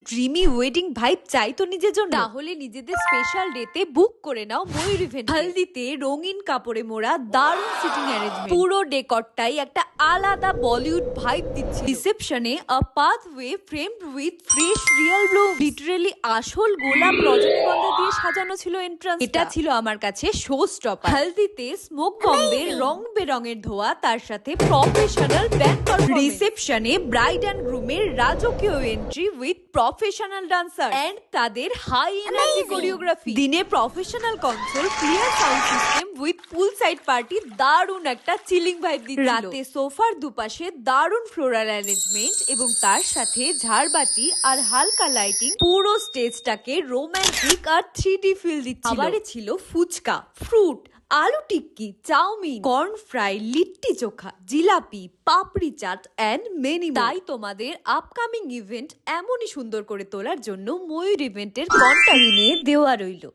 Dreamy wedding vibe চাই তো নিজের জন্য, তাহলে নিজেদের স্পেশাল ডেতে বুক করে নাও ময়ূর ইভেন্ট। হালদিতে রঙিন কাপড়ে মোড়া দারুণ সিটিং অ্যারেঞ্জমেন্ট, পুরো ডেকরটাই একটা আলাদা বলিউড ভাইব দিচ্ছে। রিসেপশনে a pathway framed with fresh real bloom, literally আসল গোলাপ রজনীগন্ধা দিয়ে সাজানো ছিল এন্ট্রান্স। এটা ছিল আমার কাছে শো স্টপার। হালদিতে স্মোক বম্বের রং বেরঙের ধোয়া, তার সাথে প্রফেশনাল ব্যান্ড পারফরম্যান্স। রিসেপশনে ব্রাইড অ্যান্ড গ্রুমের রাজকীয় entry with professional dancer and তাদের হাই এনার্জি কোরিওগ্রাফি। দিনে professional console, clear sound system with poolside party, দারুণ একটা চিলিং ভাইব দিচ্ছিল। রাতে সোফার দুপাশে দারুণ ফ্লোরাল অ্যারেঞ্জমেন্ট এবং তার সাথে ঝাড়বাতি আর হালকা লাইটিং পুরো স্টেজটাকে রোমান্টিক আর 3D ফিল দিচ্ছিল। আবারে ছিল phuchka, fruit, aloo tikki, chowmein, corn fry, litti chokha, jilapi, papdi chaat and many. তাই তোমাদের আপকামিং ইভেন্ট এমনই সুন্দর করে তোলার জন্য ময়ূর ইভেন্টের কন্টাক্ট নিয়ে দেওয়া রইল।